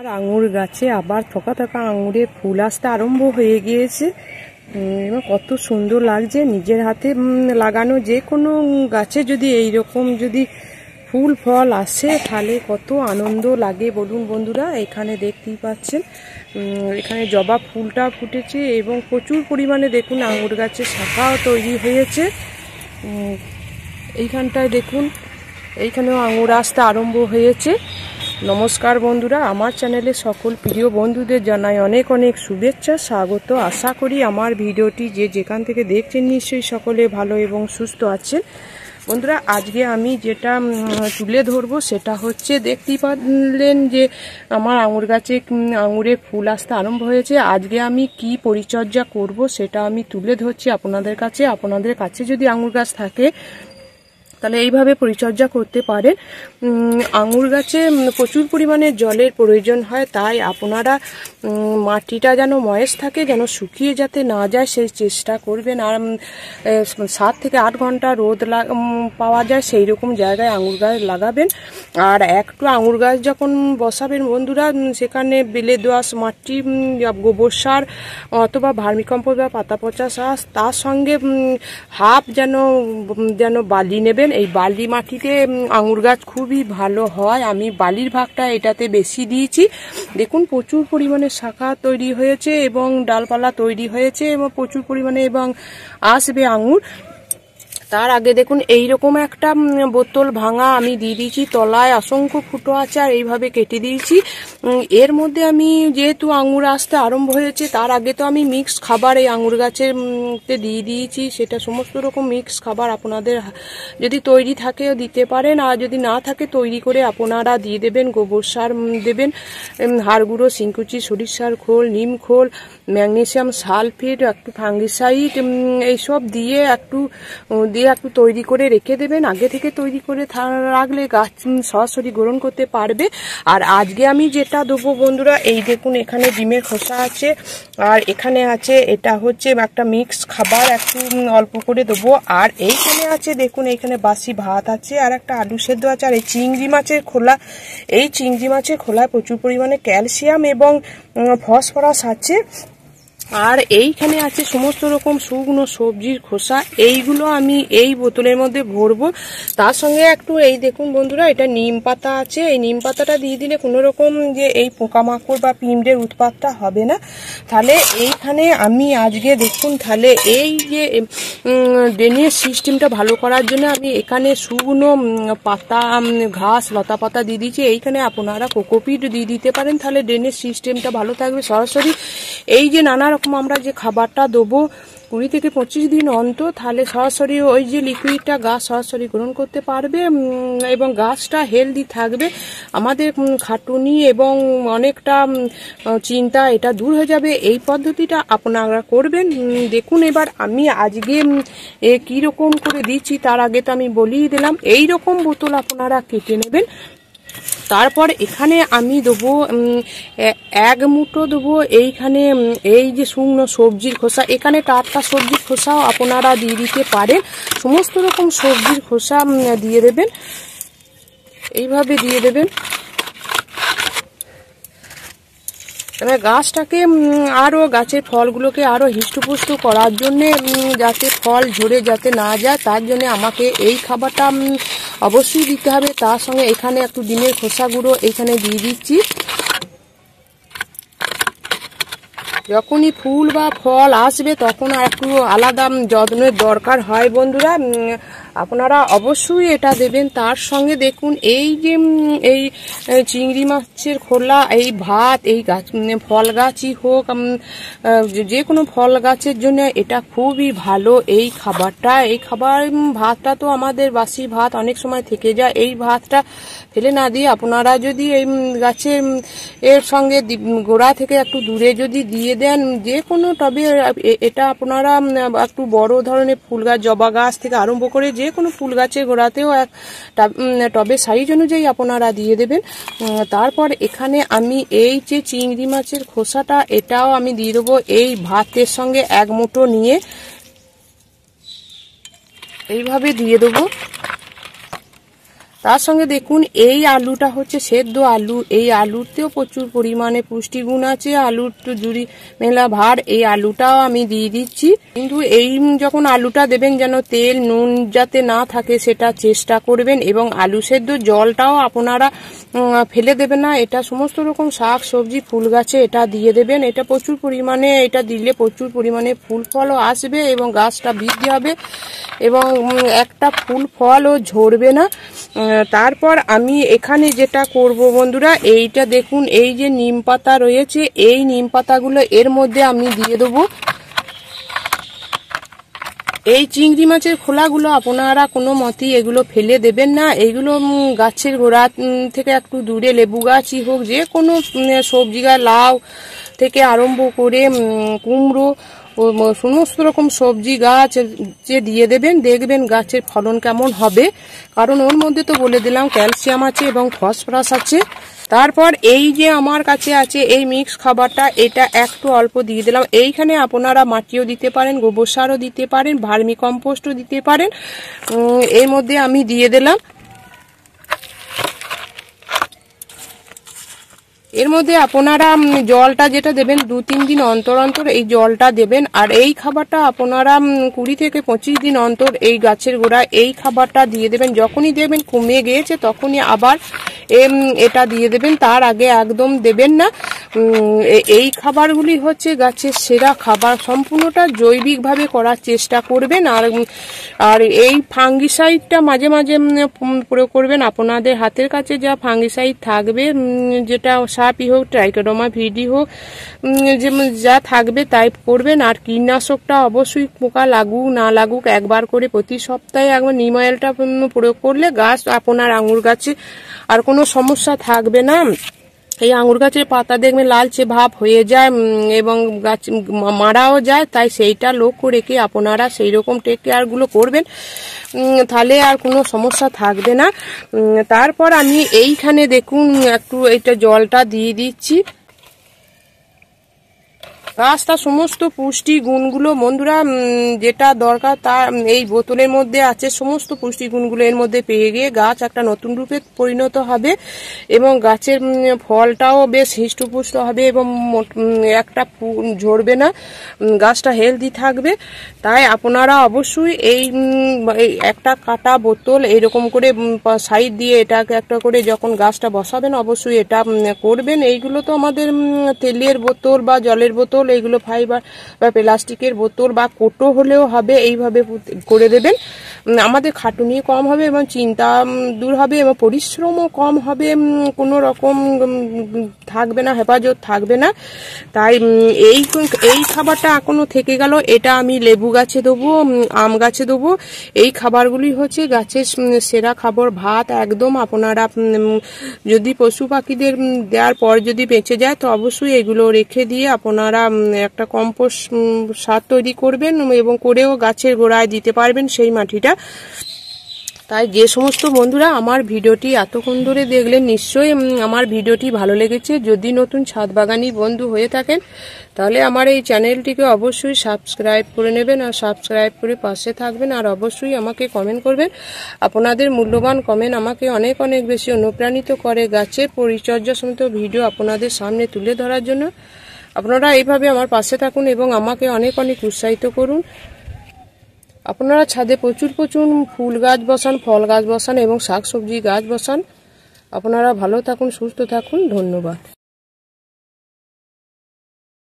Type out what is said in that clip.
আমার আঙুর গাছে আবার থোকা থোকা আঙুরের ফুল আসতে আরম্ভ হয়ে গিয়েছে এবং কত সুন্দর লাগছে। নিজের হাতে লাগানো যে কোনো গাছে যদি এইরকম যদি ফুল ফল আসে তাহলে কত আনন্দ লাগে বলুন বন্ধুরা। এখানে দেখতেই পাচ্ছেন এখানে জবা ফুলটা ফুটেছে এবং প্রচুর পরিমাণে দেখুন আঙুর গাছের শাখাও তৈরি হয়েছে। এইখানটায় দেখুন এইখানেও আঙুর আসতে আরম্ভ হয়েছে। নমস্কার বন্ধুরা, আমার চ্যানেলে সকল প্রিয় বন্ধুদের জানাই অনেক অনেক শুভেচ্ছা স্বাগত। আশা করি আমার ভিডিওটি যে যেখান থেকে দেখছেন নিশ্চয়ই সকলে ভালো এবং সুস্থ আছেন। বন্ধুরা, আজকে আমি যেটা তুলে ধরবো সেটা হচ্ছে, দেখতেই পারলেন যে আমার আঙুর গাছে আঙুরে ফুল আসতে আরম্ভ হয়েছে। আজকে আমি কি পরিচর্যা করব সেটা আমি তুলে ধরছি আপনাদের কাছে। আপনাদের কাছে যদি আঙুর গাছ থাকে তাহলে এইভাবে পরিচর্যা করতে পারেন। আঙুর গাছে প্রচুর পরিমাণে জলের প্রয়োজন হয়, তাই আপনারা মাটিটা যেন ময়েস থাকে, যেন শুকিয়ে যাতে না যায় সেই চেষ্টা করবেন। আর 7 থেকে 8 ঘন্টা রোদ পাওয়া যায় সেই রকম জায়গায় আঙুর গাছ লাগাবেন। আর একটু আঙুর গাছ যখন বসাবেন বন্ধুরা, সেখানে বেলে দোআঁশ মাটি, গোবর সার অথবা ভার্মিকম্পোস্ট বা পাতা পচা সার, তার সঙ্গে হাফ যেন বালি নেবেন। এই বালি মাটিতে আঙুর গাছ খুবই ভালো হয়। আমি বালির ভাগটা এটাতে বেশি দিয়েছি। দেখুন প্রচুর পরিমাণে শাখা তৈরি হয়েছে এবং ডালপালা তৈরি হয়েছে এবং প্রচুর পরিমাণে এবং আসবে আঙুর। তার আগে দেখুন এইরকম একটা বোতল ভাঙা আমি দিয়ে দিয়েছি, তলায় অসংখ্য ফুটো আছে আর এইভাবে কেটে দিয়েছি। এর মধ্যে আমি যেহেতু আঙুর আসতে আরম্ভ হয়েছে, তার আগে তো আমি মিক্স খাবার এই আঙুর গাছের দিয়ে দিয়েছি। সেটা সমস্ত রকম মিক্স খাবার আপনাদের যদি তৈরি থাকেও দিতে পারেন, আর যদি না থাকে তৈরি করে আপনারা দিয়ে দেবেন। গোবর সার দেবেন, হাড় গুঁড়ো, শিংকুচি, সরিষার খোল, নিম খোল, ম্যাগনেসিয়াম সালফেট, একটু ফাঙ্গিসাইড, এইসব দিয়ে একটু তৈরি করে রেখে দেবেন। আগে থেকে তৈরি করে রাখলে গাছ সরাসরি গ্রহণ করতে পারবে। আর আজকে আমি যেটা দেবো বন্ধুরা, এই দেখুন এখানে ডিমের খোসা আছে আর এখানে আছে এটা হচ্ছে একটা মিক্স খাবার, একটু অল্প করে দেবো। আর এইখানে আছে দেখুন এইখানে বাসি ভাত আছে আর একটা আলু সেদ্ধ আছে। আর এই চিংড়ি মাছের খোলা, এই চিংড়ি মাছের খোলায় প্রচুর পরিমাণে ক্যালসিয়াম এবং ফসফরাস আছে। আর এইখানে আছে সমস্ত রকম শুকনো সবজির খোসা, এইগুলো আমি এই বোতলের মধ্যে ভরবো। তার সঙ্গে একটু এই দেখুন বন্ধুরা, এটা নিম পাতা আছে। এই নিম পাতাটা দিয়ে দিলে কোনো রকম যে এই পোকামাকড় বা পিঁমড়ের উৎপাতটা হবে না। তাহলে এইখানে আমি আজকে দেখুন, তাহলে এই যে ড্রেনেজ সিস্টেমটা ভালো করার জন্য আমি এখানে শুকনো পাতা, ঘাস, লতা পাতা দিয়ে দিয়েছি। এইখানে আপনারা কোকোপিট দিয়ে দিতে পারেন, তাহলে ড্রেনেজ সিস্টেমটা ভালো থাকবে। সরাসরি এই যে নানা রকম আমরা যে খাবারটা দেবো 20 থেকে 25 দিন অন্তর, তাহলে সরাসরি ওই যে লিকুইডটা গাছ সরাসরি গ্রহণ করতে পারবে এবং গাছটা হেলদি থাকবে। আমাদের খাটুনি এবং অনেকটা চিন্তা এটা দূর হয়ে যাবে। এই পদ্ধতিটা আপনারা করবেন। দেখুন এবার আমি আজকে কীরকম করে দিচ্ছি তার আগে তো আমি বলেই দিলাম। এই রকম বোতল আপনারা কেটে নেবেন। তারপর এখানে আমি দেবো 1 মুঠো দেবো এইখানে এই যে শুকনো সবজির খোসা। এখানে টাটকা সবজির খোসাও আপনারা দিয়ে দিতে পারেন। সমস্ত রকম সবজির খোসা দিয়ে দেবেন, এইভাবে দিয়ে দেবেন। গাছটাকে আরও, গাছের ফলগুলোকে আরও হিষ্টপুষ্ট করার জন্যে, যাতে ফল ঝরে যাতে না যায়, তার জন্য আমাকে এই খাবারটা অবশ্যই দিতে হবে। তার সঙ্গে এখানে একটু ডিমের খোসা গুঁড়ো এইখানে দিয়ে দিচ্ছি। যখনই ফুল বা ফল আসবে তখন আর একটু আলাদা যত্নের দরকার হয় বন্ধুরা, আপনারা অবশ্যই এটা দেবেন। তার সঙ্গে দেখুন এই যে এই চিংড়ি মাছের খোলা, এই ভাত, এই গাছ ফল গাছই হোক, যে কোনো ফল গাছের জন্য এটা খুবই ভালো এই খাবারটা। এই ভাতটা তো আমাদের বাসি ভাত অনেক সময় থেকে যায়। এই ভাতটা ফেলে না দিয়ে আপনারা যদি এই গাছের এর সঙ্গে গোড়া থেকে একটু দূরে যদি দিয়ে দেন, যে কোনো টবে, এটা আপনারা একটু বড় ধরনের ফুল গাছ, জবা গাছ থেকে আরম্ভ করে যে কোনো ফুল গাছের গোড়াতেও এক টবে সাইজ অনুযায়ী আপনারা দিয়ে দেবেন। তারপর এখানে আমি এই যে চিংড়ি মাছের খোসাটা, এটাও আমি দিয়ে দেবো এই ভাতের সঙ্গে 1 মুঠো নিয়ে এইভাবে দিয়ে দেবো। তার সঙ্গে দেখুন এই আলুটা হচ্ছে সেদ্ধ আলু, এই আলুতেও প্রচুর পরিমাণে পুষ্টিগুণ আছে, আলুর তো জুড়ি মেলা ভার, এই আলুটাও আমি দিয়ে দিচ্ছি। কিন্তু এই যখন আলুটা দেবেন যেন তেল নুন যাতে না থাকে সেটা চেষ্টা করবেন, এবং আলু সেদ্ধ জলটাও আপনারা ফেলে দেবেন না, এটা সমস্ত রকম শাক সবজি ফুল গাছে এটা দিয়ে দেবেন। এটা প্রচুর পরিমাণে, এটা দিলে প্রচুর পরিমাণে ফুল ফলও আসবে এবং গাছটা বৃদ্ধি হবে এবং একটা ফুল ফলও ঝরবে না। তারপর আমি এখানে যেটা করব বন্ধুরা, এইটা দেখুন এই যে নিম পাতা রয়েছে, এই নিম পাতাগুলো এর মধ্যে আমি দিয়ে দেবো। এই চিংড়ি মাছের খোলাগুলো আপনারা কোনো মতেই এগুলো ফেলে দেবেন না, এইগুলো গাছের গোড়া থেকে একটু দূরে, লেবু গাছই হোক, যে কোনো সবজি গাছ, লাউ থেকে আরম্ভ করে কুমড়ো, সমস্ত রকম সবজি গাছ যে দিয়ে দেবেন, দেখবেন গাছের ফলন কেমন হবে, কারণ ওর মধ্যে তো বলে দিলাম ক্যালসিয়াম আছে এবং ফসফরাস আছে। তারপর এই যে আমার কাছে আছে এই মিক্স খাবারটা, এটা একটু অল্প দিয়ে দিলাম। এইখানে আপনারা মাটিও দিতে পারেন, গোবর সারও দিতে পারেন, ভার্মি কম্পোস্টও দিতে পারেন, এর মধ্যে আমি দিয়ে দিলাম। এর মধ্যে আপনারা জলটা যেটা দেবেন 2-3 দিন অন্তর অন্তর এই জলটা দেবেন, আর এই খাবারটা আপনারা 20 থেকে 25 দিন অন্তর এই গাছের গোড়ায় এই খাবারটা দিয়ে দেবেন। যখনই দেখবেন কমে গিয়েছে তখনই আবার এটা দিয়ে দেবেন, তার আগে একদম দেবেন না। এই খাবারগুলি হচ্ছে গাছের সেরা খাবার, সম্পূর্ণটা জৈবিকভাবে করার চেষ্টা করবেন। আর এই ফাঙ্গিসাইডটা মাঝে মাঝে প্রয়োগ করবেন, আপনাদের হাতের কাছে যা ফাঙ্গিসাইড থাকবে, যেটা সাপই হোক, ট্রাইকোডার্মা ভিডি হোক, যা থাকবে তাই করবেন। আর কীটনাশকটা অবশ্যই পোকা লাগুক না লাগুক একবার করে প্রতি সপ্তাহে একবার নিম অয়েলটা প্রয়োগ করলে গাছ, আপনার আঙুর গাছে আর কোনো সমস্যা থাকবে না। এই আঙুর গাছের পাতা দেখবেন লালচে ভাব হয়ে যায় এবং গাছ মারাও যায়, তাই সেইটা লক্ষ্য রেখে আপনারা সেই রকম টেক কেয়ারগুলো করবেন, তাহলে আর কোনো সমস্যা থাকবে না। তারপর আমি এইখানে দেখুন একটু এটা জলটা দিয়ে দিচ্ছি। গাছটা সমস্ত পুষ্টি গুণগুলো বন্ধুরা যেটা দরকার তা এই বোতলের মধ্যে আছে, সমস্ত পুষ্টি গুণগুলো এর মধ্যে পেয়ে গিয়ে গাছ একটা নতুন রূপে পরিণত হবে এবং গাছের ফলটাও বেশ হৃষ্টপুষ্ট হবে এবং একটা ঝরবে না, গাছটা হেলদি থাকবে। তাই আপনারা অবশ্যই এই একটা কাটা বোতল এইরকম করে সাইড দিয়ে এটাকে একটা করে যখন গাছটা বসাবেন অবশ্যই এটা করবেন। এইগুলো তো আমাদের তেলের বোতল বা জলের বোতল, এইগুলো ফাইবার বা প্লাস্টিকের বোতল বা কোটো হলেও হবে, এইভাবে করে দেবেন। আমাদের খাটুনি কম হবে এবং চিন্তা দূর হবে এবং পরিশ্রমও কম হবে, কোনো রকম থাকবে না, হেফাজত থাকবে না। তাই এই খাবারটা এখনো থেকে গেল, এটা আমি লেবু গাছে দেবো, আম গাছে দেবো। এই খাবারগুলি হচ্ছে গাছের সেরা খাবার। ভাত একদম আপনারা যদি পশু পাখিদের দেওয়ার পর যদি বেঁচে যায় তো অবশ্যই এগুলো রেখে দিয়ে আপনারা একটা কম্পোস্ট সার তৈরি করবেন এবং করেও গাছের গোড়ায় দিতে পারবেন সেই মাটিটা। তাই যে সমস্ত বন্ধুরা আমার ভিডিওটি এতক্ষণ ধরে দেখলেন, নিশ্চয়ই আমার ভিডিওটি ভালো লেগেছে। যদি নতুন ছাদ বাগানি বন্ধু হয়ে থাকেন তাহলে আমার এই চ্যানেলটিকে অবশ্যই সাবস্ক্রাইব করে নেবেন আর সাবস্ক্রাইব করে পাশে থাকবেন, আর অবশ্যই আমাকে কমেন্ট করবেন। আপনাদের মূল্যবান কমেন্ট আমাকে অনেক অনেক বেশি অনুপ্রাণিত করে গাছের পরিচর্যা সমেত ভিডিও আপনাদের সামনে তুলে ধরার জন্য। আপনারা এইভাবে আমার পাশে থাকুন এবং আমাকে অনেক অনেক উৎসাহিত করুন। আপনারা ছাদে প্রচুর প্রচুর ফুল গাছ বসান, ফল গাছ বসান এবং শাক সবজি গাছ বসান। আপনারা ভালো থাকুন, সুস্থ থাকুন। ধন্যবাদ।